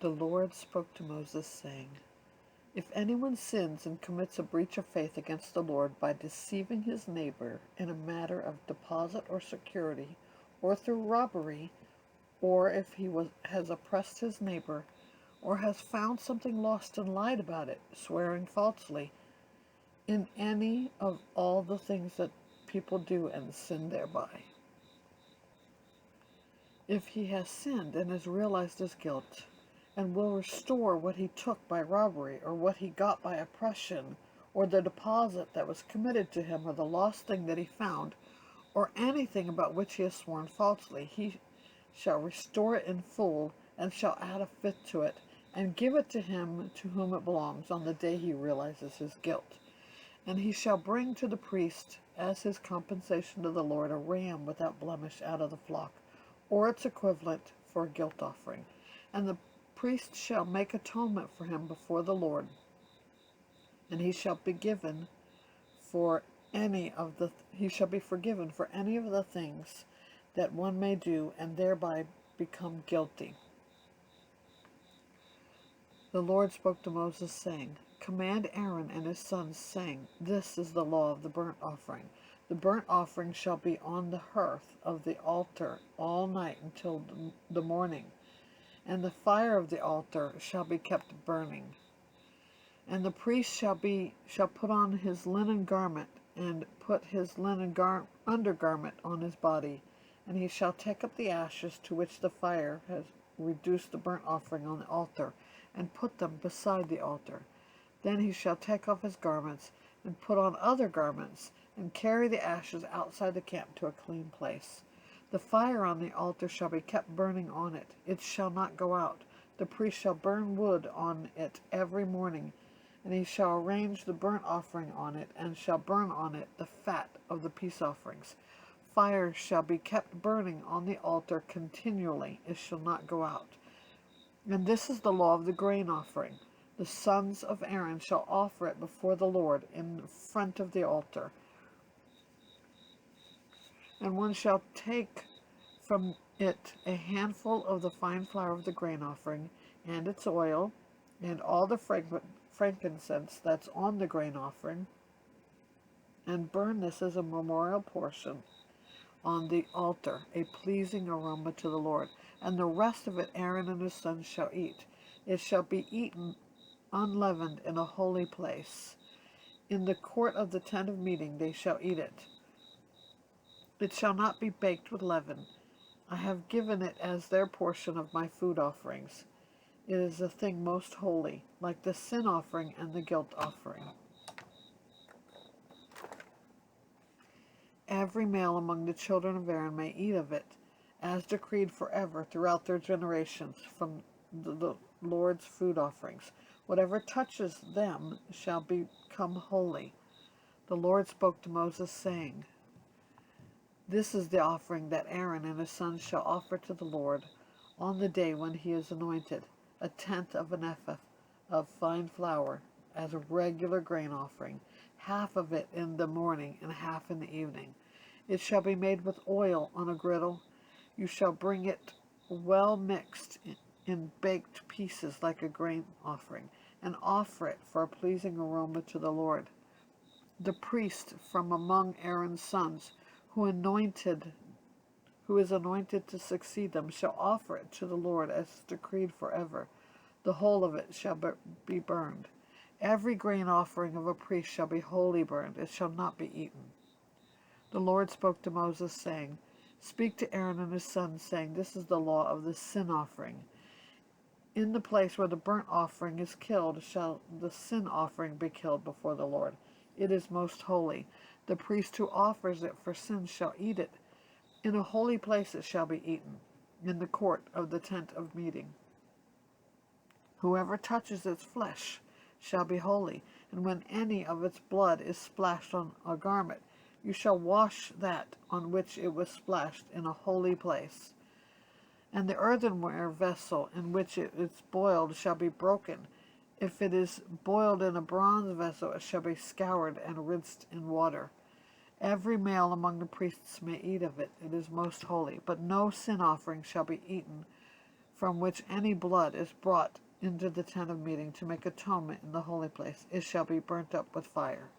The Lord spoke to Moses, saying, If anyone sins and commits a breach of faith against the Lord by deceiving his neighbor in a matter of deposit or security, or through robbery, or if has oppressed his neighbor, or has found something lost and lied about it, swearing falsely, in any of all the things that people do and sin thereby. If he has sinned and has realized his guilt, and will restore what he took by robbery, or what he got by oppression, or the deposit that was committed to him, or the lost thing that he found, or anything about which he has sworn falsely, he shall restore it in full, and shall add a fifth to it, and give it to him to whom it belongs on the day he realizes his guilt. And he shall bring to the priest as his compensation to the Lord a ram without blemish out of the flock, or its equivalent for a guilt offering. And the priest shall make atonement for him before the Lord, and he shall be forgiven for any of the things that one may do and thereby become guilty. The Lord spoke to Moses, saying, Command Aaron and his sons, saying, This is the law of the burnt offering. The burnt offering shall be on the hearth of the altar all night until the morning, and the fire of the altar shall be kept burning. And the priest shall put on his linen garment, and put his linen undergarment on his body, and he shall take up the ashes to which the fire has reduced the burnt offering on the altar, and put them beside the altar. Then he shall take off his garments, and put on other garments, and carry the ashes outside the camp to a clean place. The fire on the altar shall be kept burning on it. It shall not go out. The priest shall burn wood on it every morning, and he shall arrange the burnt offering on it, and shall burn on it the fat of the peace offerings. Fire shall be kept burning on the altar continually. It shall not go out. And this is the law of the grain offering. The sons of Aaron shall offer it before the Lord in front of the altar. And one shall take from it a handful of the fine flour of the grain offering, and its oil, and all the frankincense that's on the grain offering, and burn this as a memorial portion on the altar, a pleasing aroma to the Lord. And the rest of it Aaron and his sons shall eat. It shall be eaten unleavened in a holy place. In the court of the tent of meeting they shall eat it. It shall not be baked with leaven. I have given it as their portion of my food offerings. It is a thing most holy, like the sin offering and the guilt offering. Every male among the children of Aaron may eat of it, as decreed forever throughout their generations, from the Lord's food offerings. Whatever touches them shall become holy. The Lord spoke to Moses, saying, This is the offering that Aaron and his sons shall offer to the Lord on the day when he is anointed, a tenth of an ephah of fine flour as a regular grain offering, half of it in the morning and half in the evening. It shall be made with oil on a griddle. You shall bring it well mixed in baked pieces like a grain offering, and offer it for a pleasing aroma to the Lord. The priest from among Aaron's sons, who is anointed to succeed them, shall offer it to the Lord as decreed forever. The whole of it shall be burned. Every grain offering of a priest shall be wholly burned. It shall not be eaten. The Lord spoke to Moses, saying, Speak to Aaron and his sons, saying, This is the law of the sin offering. In the place where the burnt offering is killed shall the sin offering be killed before the Lord. It is most holy. The priest who offers it for sin shall eat it. In a holy place it shall be eaten, in the court of the tent of meeting. Whoever touches its flesh shall be holy, and when any of its blood is splashed on a garment, you shall wash that on which it was splashed in a holy place. And the earthenware vessel in which it is boiled shall be broken. If it is boiled in a bronze vessel, it shall be scoured and rinsed in water. Every male among the priests may eat of it. It is most holy. But no sin offering shall be eaten from which any blood is brought into the tent of meeting to make atonement in the holy place, it shall be burnt up with fire.